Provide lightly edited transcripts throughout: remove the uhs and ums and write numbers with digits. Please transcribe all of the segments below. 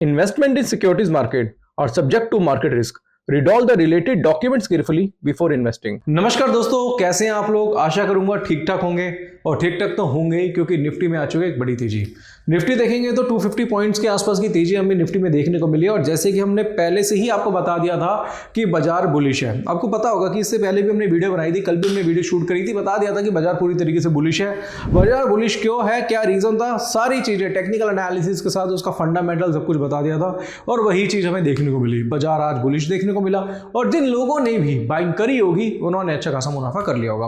Investment in securities market are subject to market risk. Read all the related documents carefully before investing. नमस्कार दोस्तों, कैसे हैं आप लोग। आशा करूंगा ठीक ठाक होंगे और ठीक ठाक तो होंगे ही, क्योंकि निफ्टी में आ चुके एक बड़ी तेजी। निफ्टी देखेंगे तो 250 पॉइंट्स के आसपास की तेजी हमें निफ्टी में देखने को मिली है। और जैसे कि हमने पहले से ही आपको बता दिया था कि बाजार बुलिश है। आपको पता होगा कि इससे पहले भी हमने वीडियो बनाई थी, कल भी हमने वीडियो शूट करी थी, बता दिया था कि बाजार पूरी तरीके से बुलिश है। बाजार बुलिश क्यों है, क्या रीजन था, सारी चीजें टेक्निकल एनालिसिस के साथ उसका फंडामेंटल सब कुछ बता दिया था और वही चीज हमें देखने को मिली। बाजार आज बुलिश देखने को मिला और जिन लोगों ने भी बाइंग करी होगी उन्होंने अच्छा खासा मुनाफा कर लिया होगा।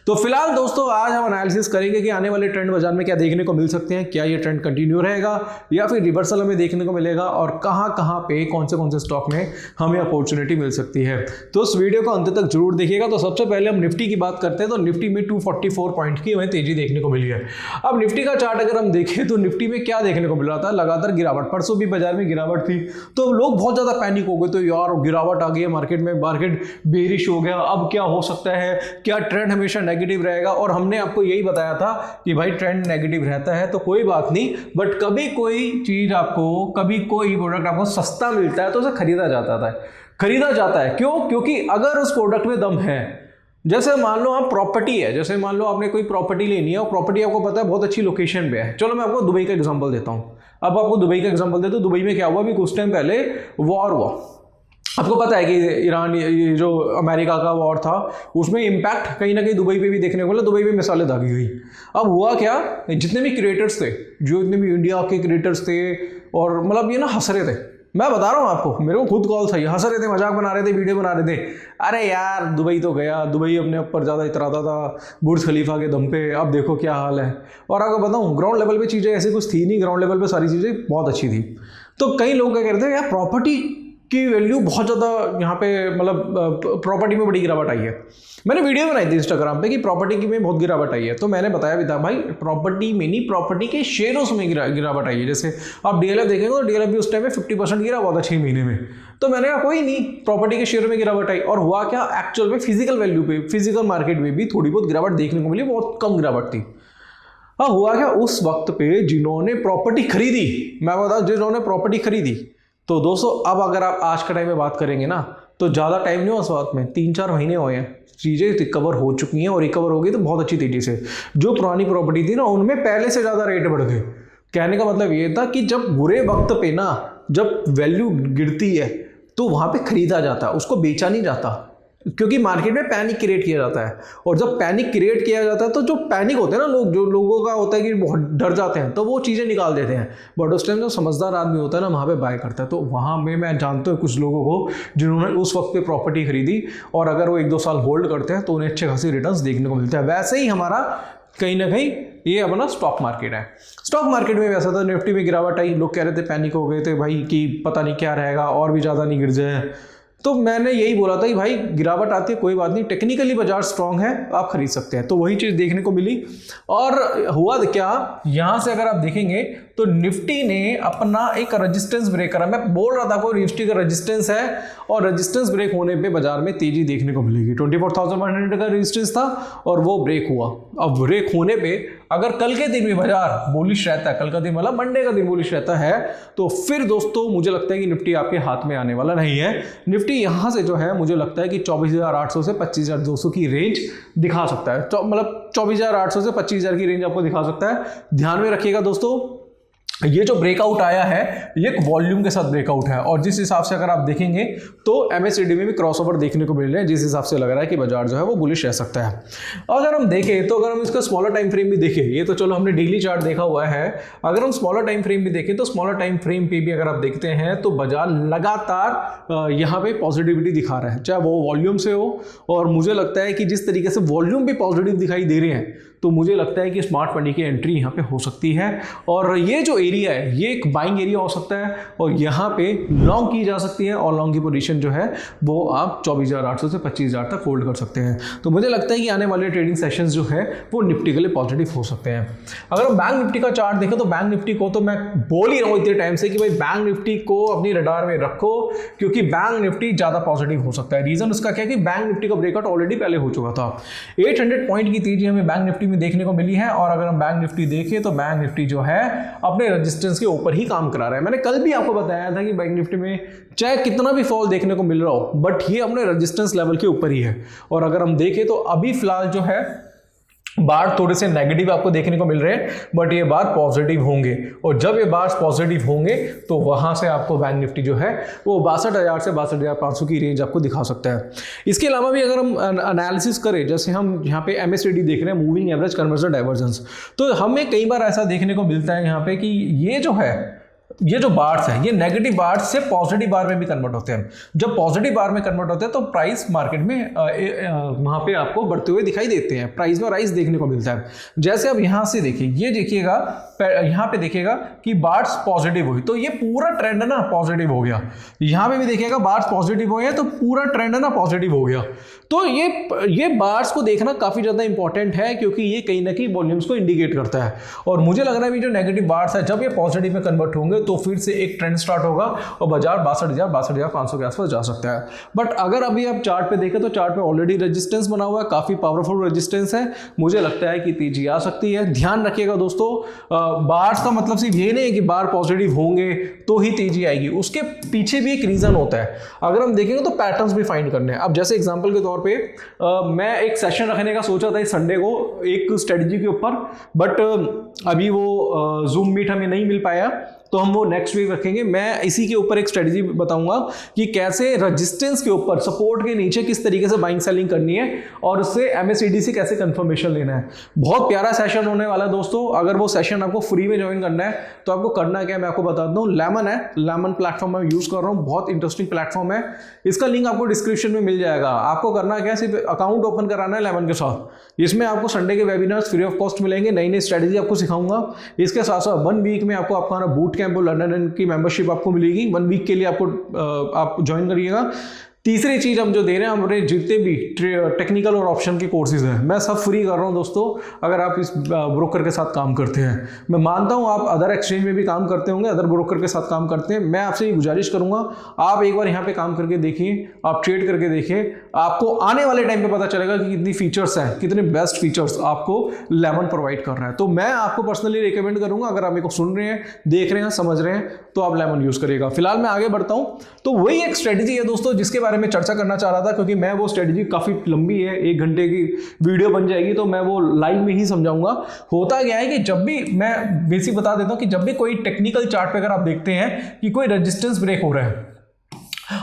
तो फिलहाल दोस्तों आज हम एनालिसिस करेंगे कि आने वाले ट्रेंड बाजार में क्या देखने को मिल सकते हैं, क्या ये ट्रेंड कंटिन्यू रहेगा या फिर रिवर्सल हमें देखने को मिलेगा और कहां पे कौन से स्टॉक में हमें अपॉर्चुनिटी मिल सकती है। तो इस वीडियो को अंत तक जरूर देखिएगा। तो सबसे पहले हम निफ्टी की बात करते हैं। तो निफ्टी में 244 पॉइंट की हमें तेजी देखने को मिली है। अब निफ्टी का चार्ट अगर हम देखें तो निफ्टी में क्या देखने को मिल रहा था, लगातार गिरावट। परसों भी बाजार में गिरावट थी तो लोग बहुत ज्यादा पैनिक हो गए, तो यार गिरावट आ गई है मार्केट में, मार्केट बेरिश हो गया, अब क्या हो सकता है, क्या ट्रेंड हमेशा नेगेटिव रहेगा। और हमने आपको यही बताया था कि भाई ट्रेंड नेगेटिव रहता है तो कोई बात नहीं, बट कभी कोई चीज आपको, कभी कोई प्रोडक्ट आपको सस्ता मिलता है तो उसे खरीदा जाता है। क्यों? क्योंकि अगर उस प्रोडक्ट में दम है। जैसे मान लो आप प्रॉपर्टी है, जैसे मान लो आपने कोई प्रॉपर्टी लेनी है और प्रॉपर्टी आपको पता है बहुत अच्छी लोकेशन पे है। चलो मैं आपको दुबई का एग्जांपल देता हूं। अब आपको दुबई का एग्जांपल देता हूं। दुबई में क्या हुआ, अभी कुछ टाइम पहले वॉर हुआ। आपको पता है कि ईरान, ये जो अमेरिका का वॉर था, उसमें इंपैक्ट कहीं ना कहीं दुबई पे भी देखने को मिला। दुबई में मिसालें दागी गई। अब हुआ क्या, जितने भी क्रिएटर्स थे, जो जितने भी इंडिया के क्रिएटर्स थे, और मतलब ये ना हंस रहे थे। मैं बता रहा हूँ आपको, मेरे को खुद कॉल था, ये हंस रहे थे, मजाक बना रहे थे, वीडियो बना रहे थे। अरे यार दुबई तो गया, दुबई अपने ऊपर ज़्यादा इतराता था बुर्ज खलीफा के दम पे, अब देखो क्या हाल है। और आपको बताऊँ ग्राउंड लेवल पे चीज़ें ऐसी कुछ थी नहीं, ग्राउंड लेवल पे सारी चीज़ें बहुत अच्छी थी। तो कई लोग क्या कहते हैं, यार प्रॉपर्टी की वैल्यू बहुत ज़्यादा यहाँ पे, मतलब प्रॉपर्टी में बड़ी गिरावट आई है। मैंने वीडियो बनाई थी इंस्टाग्राम पे कि प्रॉपर्टी की में बहुत गिरावट आई है। तो मैंने बताया भी था भाई प्रॉपर्टी में नहीं, प्रॉपर्टी के शेयरों में गिरावट आई है। जैसे आप डीएलएफ देखेंगे तो डीएलएफ भी उस टाइम में 50% गिरा हुआ था 6 महीने में। तो मैंने कहा कोई नहीं, प्रॉपर्टी के शेयरों में गिरावट आई। और हुआ क्या, एक्चुअल में फिजिकल वैल्यू पे, फिजिकल मार्केट में भी थोड़ी बहुत गिरावट देखने को मिली, बहुत कम गिरावट थी। अब हुआ क्या, उस वक्त पे जिन्होंने प्रॉपर्टी खरीदी, मैं बताऊँ जिन्होंने प्रॉपर्टी खरीदी, तो दोस्तों अब अगर आप आज के टाइम में बात करेंगे ना तो ज़्यादा टाइम नहीं हुआ उस बात में, 3-4 महीने हुए हैं, चीज़ें रिकवर हो चुकी हैं और रिकवर हो गई तो बहुत अच्छी तेजी से। जो पुरानी प्रॉपर्टी थी ना उनमें पहले से ज़्यादा रेट बढ़ गए। कहने का मतलब ये था कि जब बुरे वक्त पे ना, जब वैल्यू गिरती है तो वहाँ पे खरीदा जाता है, उसको बेचा नहीं जाता, क्योंकि मार्केट में पैनिक क्रिएट किया जाता है। और जब पैनिक क्रिएट किया जाता है तो जो पैनिक होते हैं ना लोग, जो लोगों का होता है कि बहुत डर जाते हैं, तो वो चीज़ें निकाल देते हैं। बट उस टाइम जो समझदार आदमी होता है ना वहाँ पे बाय करता है। तो वहाँ में मैं जानता हूँ कुछ लोगों को जिन्होंने उस वक्त पे प्रॉपर्टी खरीदी और अगर वो 1-2 साल होल्ड करते हैं तो उन्हें अच्छे खासी रिटर्न्स देखने को मिलते हैं। वैसे ही हमारा कहीं ना कहीं ये अपना स्टॉक मार्केट है। स्टॉक मार्केट में वैसा था, निफ्टी में गिरावट आई, लोग कह रहे थे, पैनिक हो गए थे भाई कि पता नहीं क्या रहेगा और भी ज़्यादा नहीं गिर जाए। तो मैंने यही बोला था कि भाई गिरावट आती है कोई बात नहीं, टेक्निकली बाजार स्ट्रांग है, आप खरीद सकते हैं। तो वही चीज़ देखने को मिली। और हुआ क्या, यहाँ से अगर आप देखेंगे तो निफ्टी ने अपना एक रेजिस्टेंस ब्रेक करा। मैं बोल रहा था आपको निफ्टी का रेजिस्टेंस है और रेजिस्टेंस ब्रेक होने पे बाजार में तेजी देखने को मिलेगी। 24,100 का रेजिस्टेंस था और वो ब्रेक हुआ। अब ब्रेक होने पे अगर कल के दिन भी बाजार बुलिश रहता है, कल का दिन मतलब मंडे का दिन बुलिश रहता है, तो फिर दोस्तों मुझे लगता है कि निफ्टी आपके हाथ में आने वाला नहीं है। निफ्टी यहाँ से जो है मुझे लगता है कि 24,800 से 25,200 की रेंज दिखा सकता है। तो मतलब 24,800 से 25,000 की रेंज आपको दिखा सकता है। ध्यान में रखिएगा दोस्तों, ये जो ब्रेकआउट आया है ये एक वॉल्यूम के साथ ब्रेकआउट है। और जिस हिसाब से अगर आप देखेंगे तो एमएससीडी में भी क्रॉसओवर देखने को मिल रहे हैं, जिस हिसाब से लग रहा है कि बाजार जो है वो बुलिश रह सकता है। अगर हम देखें तो अगर हम इसका स्मॉलर टाइम फ्रेम भी देखें, ये तो चलो हमने डेली चार्ट देखा हुआ है, अगर हम स्मॉलर टाइम फ्रेम भी देखें तो स्मॉलर टाइम फ्रेम पे भी अगर आप देखते हैं तो बाजार लगातार यहाँ पे पॉजिटिविटी दिखा रहा है, चाहे वो वॉल्यूम से हो। और मुझे लगता है कि जिस तरीके से वॉल्यूम भी पॉजिटिव दिखाई दे रहे हैं तो मुझे लगता है कि स्मार्ट मनी की एंट्री यहाँ पे हो सकती है। और ये जो एरिया है ये एक बाइंग एरिया हो सकता है और यहाँ पे लॉन्ग की जा सकती है और लॉन्ग की पोजीशन जो है वो आप 24,800 से 25,000 तक होल्ड कर सकते हैं। तो मुझे लगता है कि आने वाले ट्रेडिंग सेशंस जो है वो निफ्टी के लिए पॉजिटिव हो सकते हैं। अगर हम बैंक निफ्टी का चार्ट देखें तो बैंक निफ्टी को तो मैं बोल ही रहा हूँ इतने टाइम से कि भाई बैंक निफ्टी को अपनी रडार में रखो, क्योंकि बैंक निफ्टी ज़्यादा पॉजिटिव हो सकता है। रीजन उसका क्या है कि बैंक निफ्टी का ब्रेकआउट ऑलरेडी पहले हो चुका था। 800 पॉइंट की तेजी हमें बैंक निफ्टी में देखने को मिली है। और अगर हम बैंक निफ्टी देखें तो बैंक निफ्टी जो है अपने रेजिस्टेंस के ऊपर ही काम करा रहा है। मैंने कल भी आपको बताया था कि बैंक निफ्टी में चाहे कितना भी फॉल देखने को मिल रहा हो, बट ये अपने रेजिस्टेंस लेवल के ऊपर ही है। और अगर हम देखें तो अभी फिलहाल जो है बार थोड़े से नेगेटिव आपको देखने को मिल रहे हैं, बट ये बार पॉजिटिव होंगे। और जब ये बार पॉजिटिव होंगे तो वहां से आपको बैंक निफ्टी जो है वो 62,000 से 62,500 की रेंज आपको दिखा सकता है। इसके अलावा भी अगर हम एनालिसिस करें, जैसे हम यहाँ पे MACD देख रहे हैं, मूविंग एवरेज कन्वर्जन डाइवर्जेंस, तो हमें कई बार ऐसा देखने को मिलता है यहाँ पे कि ये जो बार्स है ये नेगेटिव बार्स से पॉजिटिव बार में भी कन्वर्ट होते हैं। जब पॉजिटिव बार में कन्वर्ट होते हैं तो प्राइस मार्केट में वहां पे आपको बढ़ते हुए दिखाई देते हैं, प्राइस में राइज देखने को मिलता है। जैसे अब यहां से देखिए, ये देखिएगा यहां पे देखिएगा कि बार्स पॉजिटिव हुई तो ये पूरा ट्रेंड है ना पॉजिटिव हो गया। यहां पे भी देखिएगा बार्स पॉजिटिव हुए हैं तो पूरा ट्रेंड है ना पॉजिटिव हो गया। तो ये बार्स को देखना काफी ज्यादा इंपॉर्टेंट है, क्योंकि ये कहीं ना कहीं वॉल्यूम्स को इंडिकेट करता है। और मुझे लग रहा है जो नेगेटिव बार्स है जब ये पॉजिटिव में कन्वर्ट होंगे तो फिर से एक ट्रेंड स्टार्ट होगा और बाजार 62,500 के आसपास जा सकता है। बट अगर अभी आप चार्ट पे देखें तो चार्ट पे ऑलरेडी रेजिस्टेंस बना हुआ है, काफी पावरफुल रेजिस्टेंस है। मुझे लगता है कि तेजी आ सकती है। ध्यान रखिएगा दोस्तों, बार्स का मतलब सिर्फ ये नहीं है कि बार पॉजिटिव होंगे तो ही तेजी आएगी, उसके पीछे भी एक रीजन होता है। अगर हम देखेंगे तो पैटर्न्स भी फाइंड करने हैं। अब जैसे एग्जांपल के तौर पे मैं एक सेशन रखने का सोचा था इस संडे को एक स्ट्रेटजी के ऊपर, बट अभी वो जूम मीट हमें नहीं मिल पाया, तो हम वो नेक्स्ट वीक रखेंगे। मैं इसी के ऊपर एक स्ट्रेटजी बताऊंगा कि कैसे रेजिस्टेंस के ऊपर, सपोर्ट के नीचे किस तरीके से बाइंग सेलिंग करनी है और उससे MACD से कैसे कंफर्मेशन लेना है। बहुत प्यारा सेशन होने वाला है दोस्तों। अगर वो सेशन आपको फ्री में ज्वाइन करना है तो आपको करना क्या है मैं आपको बता दूं। लेमन है, लेमन प्लेटफॉर्म मैं यूज कर रहा हूँ, बहुत इंटरेस्टिंग प्लेटफॉर्म है। इसका लिंक आपको डिस्क्रिप्शन में मिल जाएगा। आपको करना क्या है, सिर्फ अकाउंट ओपन कराना है लेमन के साथ। इसमें आपको संडे के वेबिनार्स फ्री ऑफ कॉस्ट मिलेंगे, नई नई स्ट्रेटजी आपको सिखाऊंगा। इसके साथ साथ 1 वीक में आपको आपका बूट कैंप लंदन की मेंबरशिप आपको मिलेगी। 1 वीक के लिए आपको आप ज्वाइन करिएगा। तीसरी चीज हम जो दे रहे हैं, हमारे जितने भी टेक्निकल और ऑप्शन के कोर्सेज हैं मैं सब फ्री कर रहा हूं दोस्तों। अगर आप इस ब्रोकर के साथ काम करते हैं, मैं मानता हूं आप अदर एक्सचेंज में भी काम करते होंगे, अदर ब्रोकर के साथ काम करते हैं, मैं आपसे ये गुजारिश करूंगा आप एक बार यहाँ पे काम करके देखिए, आप ट्रेड करके देखिए। आपको आने वाले टाइम पे पता चलेगा कि कितनी फीचर्स हैं, कितने बेस्ट फीचर्स आपको लेमन प्रोवाइड कर रहा है। तो मैं आपको पर्सनली रिकमेंड करूंगा, अगर आप मेरे को सुन रहे हैं, देख रहे हैं, समझ रहे हैं, तो आप लेमन यूज करिएगा। फिलहाल मैं आगे बढ़ता हूं। तो वही एक स्ट्रेटजी है दोस्तों जिसके बारे में चर्चा करना चाह रहा था, क्योंकि मैं वो स्ट्रेटजी काफी लंबी है, 1 घंटे की वीडियो बन जाएगी, तो मैं वो लाइव में ही समझाऊंगा। होता क्या है कि जब भी मैं बेसिक बता देता हूं कि जब भी कोई टेक्निकल चार्ट पे अगर आप देखते हैं कि कोई रेजिस्टेंस ब्रेक हो रहा है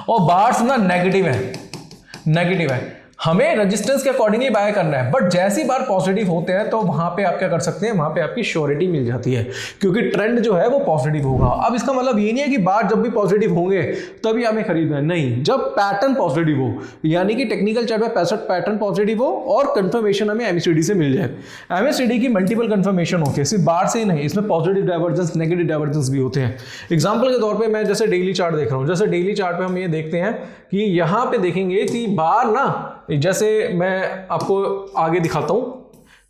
और बार्स ना नेगेटिव है, हमें रेजिस्टेंस के अकॉर्डिंगली बाय करना है। बट जैसी बार पॉजिटिव होते हैं तो वहां पे आप क्या कर सकते हैं, वहां पे आपकी श्योरिटी मिल जाती है, क्योंकि ट्रेंड जो है वो पॉजिटिव होगा। अब इसका मतलब ये नहीं है कि बार जब भी पॉजिटिव होंगे तभी हमें खरीदना है, नहीं। जब पैटर्न पॉजिटिव हो, यानी कि टेक्निकल चार्ट में पैटर्न पॉजिटिव हो और कंफर्मेशन हमें MACD से मिल जाए। MACD की मल्टीपल कंफर्मेशन होती है, सिर्फ बार से ही नहीं, इसमें पॉजिटिव डाइवर्जेंस, नेगेटिव डाइवर्जेंस भी होते हैं। एग्जाम्पल के तौर पर मैं जैसे डेली चार्ट देख रहा हूँ, जैसे डेली चार्ट पे हम ये देखते हैं कि यहाँ पे देखेंगे कि बार ना, जैसे मैं आपको आगे दिखाता हूं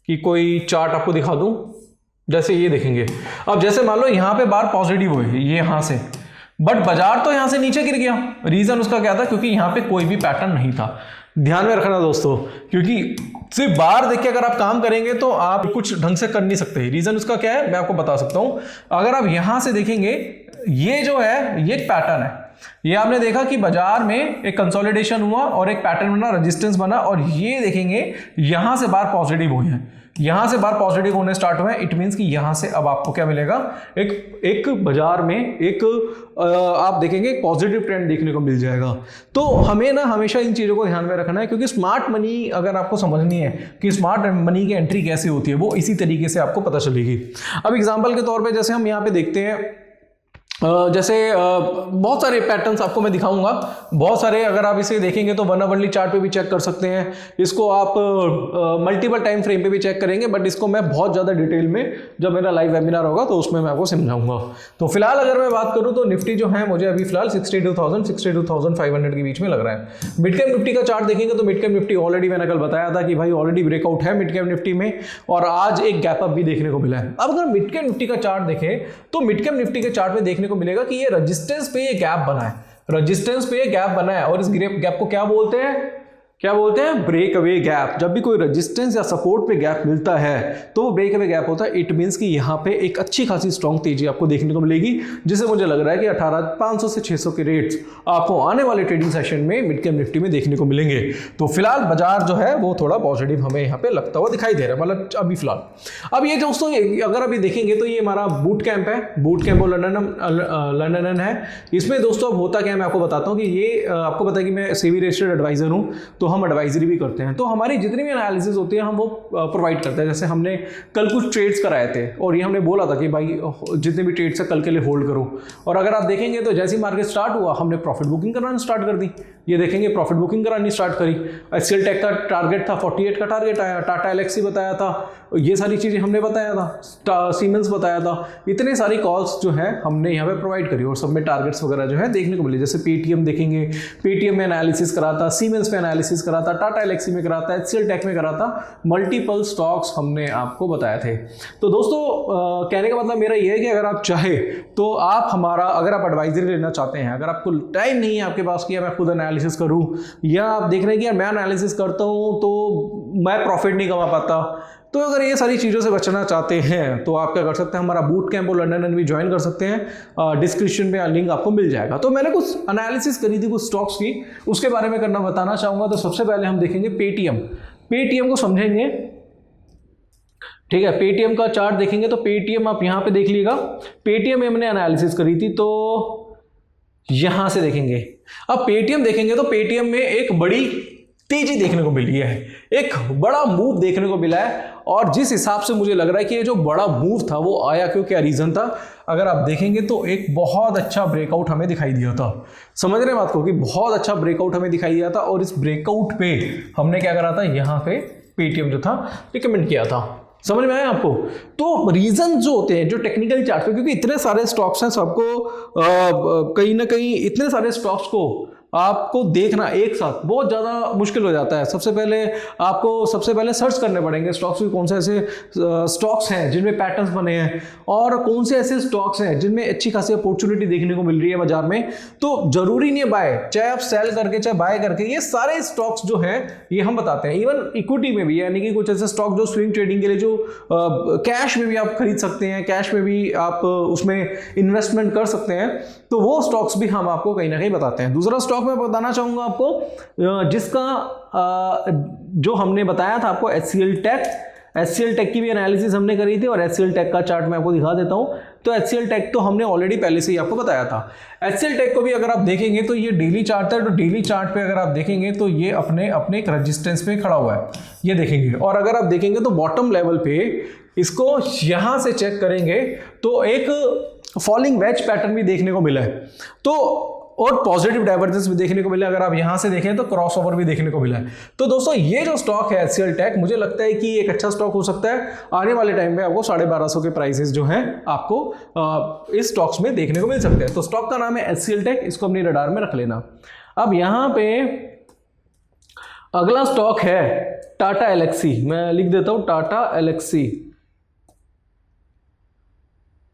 कि कोई चार्ट आपको दिखा दूं, जैसे ये देखेंगे। अब जैसे मान लो यहां पे बार पॉजिटिव हुए ये यहां से, बट बाजार तो यहां से नीचे गिर गया। रीजन उसका क्या था, क्योंकि यहां पे कोई भी पैटर्न नहीं था। ध्यान में रखना दोस्तों, क्योंकि सिर्फ बार देख के अगर आप काम करेंगे तो आप कुछ ढंग से कर नहीं सकते। रीजन उसका क्या है मैं आपको बता सकता हूं। अगर आप यहां से देखेंगे, ये जो है ये एक पैटर्न है। ये आपने देखा कि बाजार में एक कंसोलिडेशन हुआ और एक पैटर्न बना, रेजिस्टेंस बना, और ये देखेंगे यहां से बार पॉजिटिव हुए हैं, यहां से बार पॉजिटिव होने स्टार्ट हुए हैं। इट मींस कि यहां से अब आपको क्या मिलेगा, एक बाजार में एक आप देखेंगे एक पॉजिटिव ट्रेंड देखने को मिल जाएगा। तो हमें ना हमेशा इन चीजों को ध्यान में रखना है, क्योंकि स्मार्ट मनी अगर आपको समझनी है कि स्मार्ट मनी की एंट्री कैसे होती है, वो इसी तरीके से आपको पता चलेगी। अब एग्जाम्पल के तौर पर जैसे हम यहाँ पे देखते हैं, जैसे बहुत सारे पैटर्न्स आपको मैं दिखाऊंगा, बहुत सारे। अगर आप इसे देखेंगे तो 1 आवरली चार्ट पे भी चेक कर सकते हैं, इसको आप मल्टीपल टाइम फ्रेम पे भी चेक करेंगे, बट इसको मैं बहुत ज़्यादा डिटेल में जब मेरा लाइव वेबिनार होगा तो उसमें मैं आपको समझाऊंगा। तो फिलहाल अगर मैं बात करूं तो निफ्टी जो है मुझे अभी फिलहाल 62,000 62,500 के बीच में लग रहा है। मिड कैप निफ्टी का चार्ट देखेंगे तो मिड कैप निफ्टी ऑलरेडी मैंने कल बताया था कि भाई ऑलरेडी ब्रेकआउट है मिड कैप निफ्टी में, और आज एक गैप अप भी देखने को मिला है। अब अगर मिड कैप निफ्टी का चार्ट देखें तो मिड कैप निफ्टी के चार्ट में देखने को मिलेगा कि ये रेजिस्टेंस पे ये गैप बना है, रेजिस्टेंस पे ये गैप बना है, और इस गैप को क्या बोलते हैं, क्या बोलते हैं, ब्रेक अवे गैप। जब भी कोई रेजिस्टेंस या सपोर्ट पे गैप मिलता है तो वो ब्रेक अवे गैप होता है। इट मींस कि यहाँ पे एक अच्छी खासी स्ट्रॉन्ग तेजी आपको देखने को मिलेगी, जिससे मुझे लग रहा है कि 18,500 से 600 के रेट्स आपको आने वाले ट्रेडिंग सेशन में मिड कैप निफ्टी में देखने को मिलेंगे। तो फिलहाल बाजार जो है वो थोड़ा पॉजिटिव हमें यहाँ पे लगता हुआ दिखाई दे रहा है, मतलब अभी फिलहाल। अब ये दोस्तों अगर अभी देखेंगे तो ये हमारा बूट कैंप है, बूट कैंप और लंडन है। इसमें दोस्तों अब होता क्या है मैं आपको बताता हूँ कि ये आपको पता है कि मैं सेबी रजिस्टर्ड एडवाइजर हूँ, तो हम एडवाइजरी भी करते हैं। तो हमारी जितनी भी एनालिसिस होती है हम वो प्रोवाइड करते हैं। जैसे हमने कल कुछ ट्रेड्स कराए थे और ये हमने बोला था कि भाई जितने भी ट्रेड्स है कल के लिए होल्ड करो, और अगर आप देखेंगे तो जैसे ही मार्केट स्टार्ट हुआ हमने प्रॉफिट बुकिंग कराना स्टार्ट कर दी। ये देखेंगे प्रॉफिट बुकिंग करानी स्टार्ट करी। एचसीएल टेक का टारगेट था 48 का टारगेट आया, टाटा एलेक्सी बताया था, ये सारी चीज़ें हमने बताया था, सीमेंस बताया था। इतने सारी कॉल्स जो है हमने यहाँ पे प्रोवाइड करी और सब में टारगेट्स वगैरह जो है देखने को मिले। जैसे पेटीएम देखेंगे, पेटीएम में एनालिसिस करा था, सीमेंस में एनालिसिस करा था, टाटा एलेक्सी में करा था, एचसीएल टेक में करा था, मल्टीपल स्टॉक्स हमने आपको बताए थे। तो दोस्तों कहने का मतलब मेरा ये है कि अगर आप चाहे तो आप हमारा, अगर आप एडवाइजरी लेना चाहते हैं, अगर आपको टाइम नहीं है आपके पास कि मैं खुद एनालिसिस करूं, या आप देख रहे हैं कि यार मैं एनालिसिस करता हूं तो मैं प्रॉफिट नहीं कमा पाता, तो अगर ये सारी चीज़ों से बचना चाहते हैं तो आप क्या कर सकते हैं, हमारा बूट कैंप और लंडन भी ज्वाइन कर सकते हैं। डिस्क्रिप्शन में लिंक आपको मिल जाएगा। तो मैंने कुछ एनालिसिस करी थी कुछ स्टॉक्स की, उसके बारे में बताना चाहूँगा। तो सबसे पहले हम देखेंगे पेटीएम को समझेंगे, ठीक है। पेटीएम का चार्ट देखेंगे तो पेटीएम आप यहाँ पे देख लीजिएगा। पेटीएम में हमने एनालिसिस करी थी, तो यहां से देखेंगे। अब पेटीएम देखेंगे तो पेटीएम में एक बड़ी तेजी देखने को मिली है, एक बड़ा मूव देखने को मिला है। और जिस हिसाब से मुझे लग रहा है कि ये जो बड़ा मूव था वो आया क्यों, क्या रीजन था, अगर आप देखेंगे तो एक बहुत अच्छा ब्रेकआउट हमें दिखाई दिया था। समझ रहे हैं बात को, कि बहुत अच्छा ब्रेकआउट हमें दिखाई दिया था। और इस ब्रेकआउट पे हमने क्या करा था, यहाँ पे पेटीएम जो था रिकमेंड किया था। समझ में आया आपको। तो रीजन जो होते हैं जो टेक्निकल चार्ट पे, क्योंकि इतने सारे स्टॉक्स हैं, सबको कहीं ना कहीं इतने सारे स्टॉक्स को आपको देखना एक साथ बहुत ज़्यादा मुश्किल हो जाता है। सबसे पहले सर्च करने पड़ेंगे स्टॉक्स की, कौन से ऐसे स्टॉक्स हैं जिनमें पैटर्न्स बने हैं और कौन से ऐसे स्टॉक्स हैं जिनमें अच्छी खासी अपॉर्चुनिटी देखने को मिल रही है बाजार में। तो जरूरी नहीं है बाय, चाहे आप सेल करके चाहे बाय करके, ये सारे स्टॉक्स जो हैं ये हम बताते हैं। इवन इक्विटी में भी, यानी कि कुछ ऐसे स्टॉक जो स्विंग ट्रेडिंग के लिए जो कैश में भी आप खरीद सकते हैं, कैश में भी आप उसमें इन्वेस्टमेंट कर सकते हैं, तो वो स्टॉक्स भी हम आपको कहीं ना कहीं बताते हैं। दूसरा स्टॉक मैं बताना चाहूंगा आपको, जिसका जो हमने बताया था आपको, एचसीएल टेक की भी एनालिसिस हमने करी थी और एचसीएल टेक का चार्ट मैं आपको दिखा देता हूं। तो एचसीएल टेक तो हमने ऑलरेडी पहले से ही आपको बताया था। एचसीएल टेक को भी अगर आप देखेंगे तो ये डेली चार्ट है, तो डेली चार्ट पे अगर आप देखेंगे तो ये अपने एक रेजिस्टेंस पे खड़ा हुआ है, ये देखेंगे। और अगर आप देखेंगे तो बॉटम लेवल पे इसको यहां से चेक करेंगे तो एक फॉलिंग वेज पैटर्न भी देखने को मिला है, तो और पॉजिटिव डाइवर्जेंस भी देखने को मिला। अगर आप यहां से देखें तो क्रॉसओवर भी देखने को मिला है। तो दोस्तों ये जो स्टॉक है एचसीएल टेक, मुझे लगता है कि एक अच्छा स्टॉक हो सकता है। आने वाले टाइम में आपको 1250 के प्राइसेस जो हैं आपको इस स्टॉक्स में देखने को मिल सकते हैं। तो स्टॉक का नाम है एचसीएल टेक, इसको अपनी रडार में रख लेना। अब यहां पे अगला स्टॉक है टाटा एलेक्सी, मैं लिख देता हूं टाटा एलेक्सी।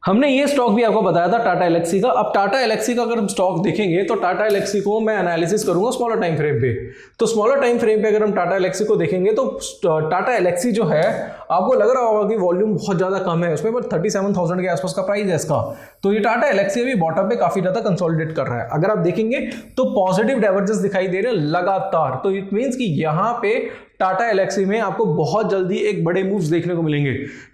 हमने ये स्टॉक भी आपको बताया था टाटा एलेक्सी का। अब टाटा एलेक्सी का अगर हम स्टॉक देखेंगे तो टाटा एलेक्सी को मैं एनालिसिस करूंगा स्मॉलर टाइम फ्रेम पे। तो स्मॉलर टाइम फ्रेम पे अगर हम टाटा एलेक्सी को देखेंगे तो टाटा एलेक्सी जो है, आपको लग रहा होगा कि वॉल्यूम बहुत ज्यादा कम है उसमें, पर 37,000 के आसपास का प्राइस है इसका। तो ये टाटा एलेक्सी अभी बॉटम पे काफी ज्यादा कंसोलिडेट कर रहा है। अगर आप देखेंगे तो पॉजिटिव डाइवर्जेंस दिखाई दे रहे हैं लगातार। तो इट मींस कि यहाँ पे टाटा एलेक्सी में आपको बहुत जल्दी एक बड़े मूव्स देखने को मिलेंगे।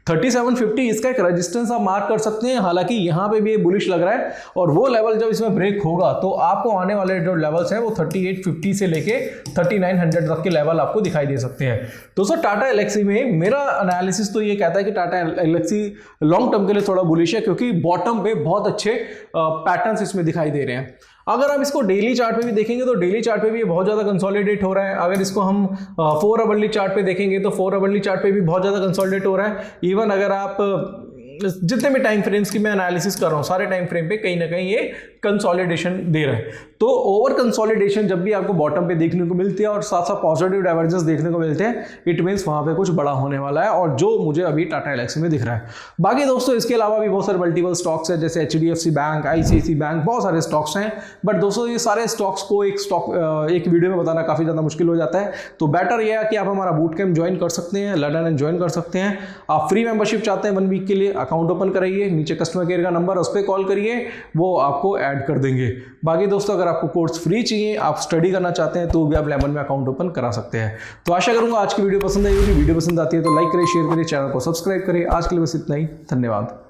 3750 इसका एक रेजिस्टेंस आप मार्क कर सकते हैं, हालांकि यहाँ पे भी बुलिश लग रहा है। और वो लेवल जब इसमें ब्रेक होगा तो आपको आने वाले जो लेवल्स हैं वो 3850 से लेके 3900 तक के लेवल आपको दिखाई दे सकते हैं। दोस्तों टाटा एलेक्सी में मेरा एनालिसिस तो ये कहता है कि टाटा एलेक्सी लॉन्ग टर्म के लिए थोड़ा बुलिश है, क्योंकि बॉटम पे बहुत अच्छे पैटर्न्स इसमें दिखाई दे रहे हैं। अगर आप इसको डेली चार्ट पे भी देखेंगे तो डेली चार्ट पे भी बहुत ज़्यादा कंसोलिडेट हो रहा है। अगर इसको हम 4 आवरली चार्ट पे देखेंगे तो 4 आवरली चार्ट पे भी बहुत ज़्यादा कंसोलिडेट हो रहा है। इवन अगर आप जितने भी टाइम फ्रेम्स की मैं एनालिसिस कर रहा हूँ, सारे टाइम फ्रेम पे कहीं ना कहीं ये कंसोलिडेशन दे रहा है। तो ओवर कंसोलिडेशन जब भी आपको बॉटम पे देखने को मिलती है और साथ साथ पॉजिटिव डाइवर्जेंस देखने को मिलते हैं, इट मीन्स वहां पे कुछ बड़ा होने वाला है, और जो मुझे अभी टाटा एलेक्सी में दिख रहा है। बाकी दोस्तों इसके अलावा भी बहुत सारे मल्टीपल स्टॉक्स हैं, जैसे HDFC बैंक, ICICI बैंक, बहुत सारे स्टॉक्स हैं। बट दोस्तों ये सारे स्टॉक्स को एक वीडियो में बताना काफी ज्यादा मुश्किल हो जाता है, तो बेटर यह है कि आप हमारा बूट कैंप ज्वाइन कर सकते हैं, लर्न एंड ज्वाइन कर सकते हैं। आप फ्री मेंबरशिप चाहते हैं 1 वीक के लिए, अकाउंट ओपन कराइए, नीचे कस्टमर केयर का नंबर, उस पर कॉल करिए, वो आपको ऐड कर देंगे। बाकी दोस्तों अगर आपको कोर्स फ्री चाहिए, आप स्टडी करना चाहते हैं, तो भी आप लेमन में अकाउंट ओपन करा सकते हैं। तो आशा करूंगा आज की वीडियो पसंद आई होगी। वीडियो पसंद आती है तो लाइक करें, शेयर करें, चैनल को सब्सक्राइब करें। आज के लिए बस इतना ही, धन्यवाद।